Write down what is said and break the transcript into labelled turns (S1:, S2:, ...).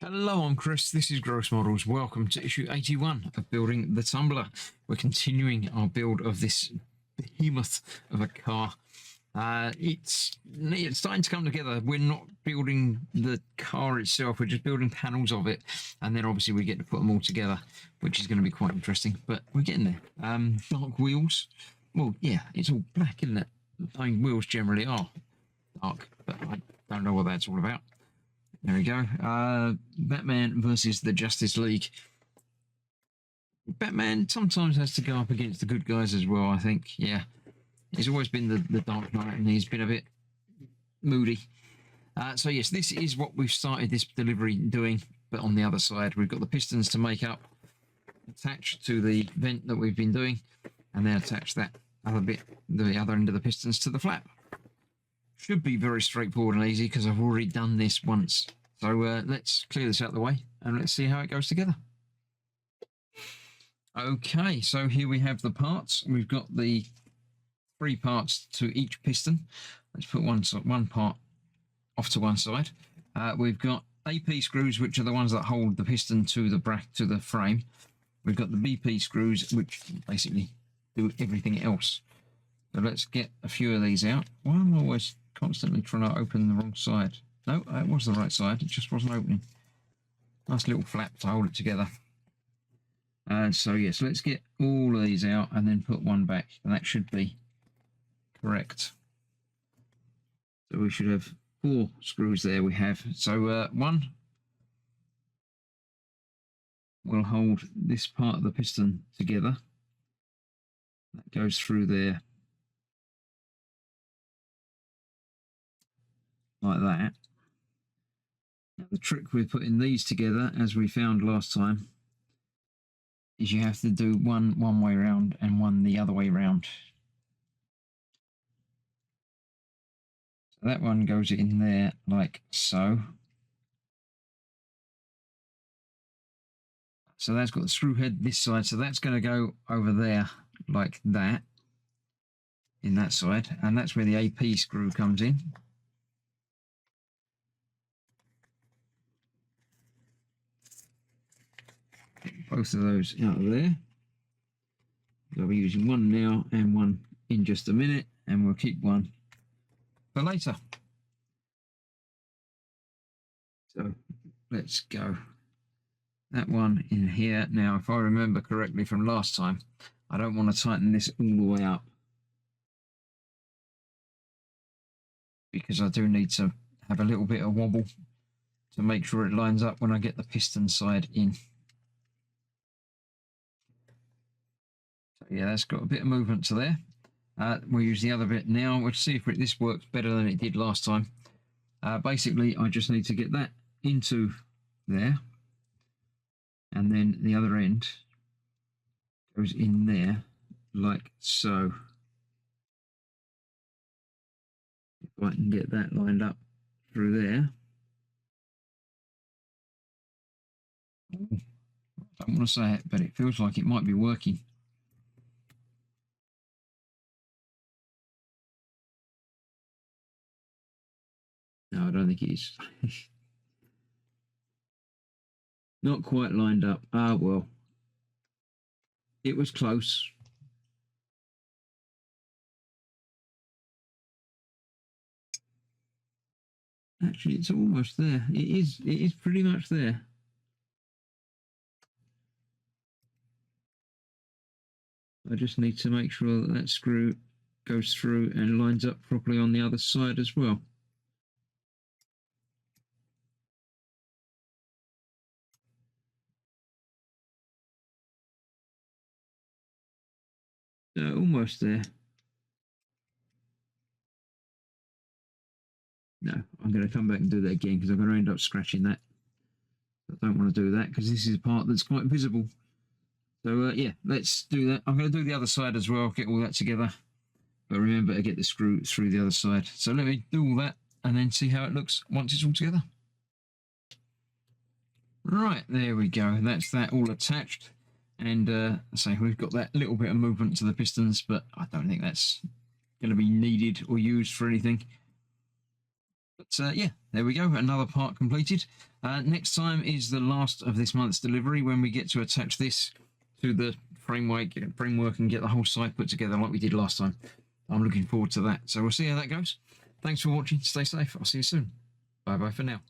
S1: Hello, I'm Chris. This is Gross Models. Welcome to issue 81 of Building the Tumbler. We're continuing our build of this behemoth of a car. It's starting to come together. We're not building the car itself, we're just building panels of it, and then obviously we get to put them all together, which is going to be quite interesting, but we're getting there. Dark wheels. Well, yeah, it's all black, isn't it? I mean, wheels generally are dark, but I don't know what that's all about. There we go. Batman versus the Justice League. Batman sometimes has to go up against the good guys as well, I think. Yeah. He's always been the Dark Knight, and he's been a bit moody. So yes, this is what we've started this delivery doing, but on the other side, we've got the pistons to make up, attached to the vent that we've been doing, and then attach that other bit, the other end of the pistons, to the flap. Should be very straightforward and easy because I've already done this once. So let's clear this out of the way and let's see how it goes together. Okay, so here we have the parts. We've got the 3 parts to each piston. Let's put one part off to one side. We've got AP screws, which are the ones that hold the piston to the frame. We've got the BP screws, which basically do everything else. So let's get a few of these out. Why am I always constantly trying to open the wrong side? No, it was the right side, it just wasn't opening. Nice little flap to hold it together. So yes, let's get all of these out and then put one back, and that should be correct. So we should have 4 screws there we have. So one will hold this part of the piston together. That goes through there like that. Now, the trick with putting these together, as we found last time, is you have to do one way round and one the other way round. So that one goes in there like so. So that's got the screw head this side, so that's going to go over there like that in that side, and that's where the AP screw comes in. Get both of those out of there. I'll be using one now and one in just a minute, and we'll keep one for later. So let's go. That one in here. Now, if I remember correctly from last time, I don't want to tighten this all the way up, because I do need to have a little bit of wobble to make sure it lines up when I get the piston side in. So yeah, that's got a bit of movement to there. We'll use the other bit now. We'll see if this works better than it did last time. Basically, I just need to get that into there, and then the other end goes in there like so. If I can get that lined up through there. I don't want to say it, but it feels like it might be working. No, I don't think it is. Not quite lined up. Ah, well. It was close. Actually, it's almost there. It is pretty much there. I just need to make sure that that screw goes through and lines up properly on the other side as well. Almost there. No, I'm going to come back and do that again because I'm going to end up scratching that. I don't want to do that because this is a part that's quite visible. So yeah, let's do that. I'm going to do the other side as well, get all that together. But remember to get the screw through the other side. So let me do all that and then see how it looks once it's all together. Right, there we go. That's that all attached. And so we've got that little bit of movement to the pistons, but I don't think that's going to be needed or used for anything. But yeah, there we go. Another part completed. Next time is the last of this month's delivery when we get to attach this to the framework and get the whole site put together like we did last time. I'm looking forward to that. So we'll see how that goes. Thanks for watching. Stay safe. I'll see you soon. Bye bye for now.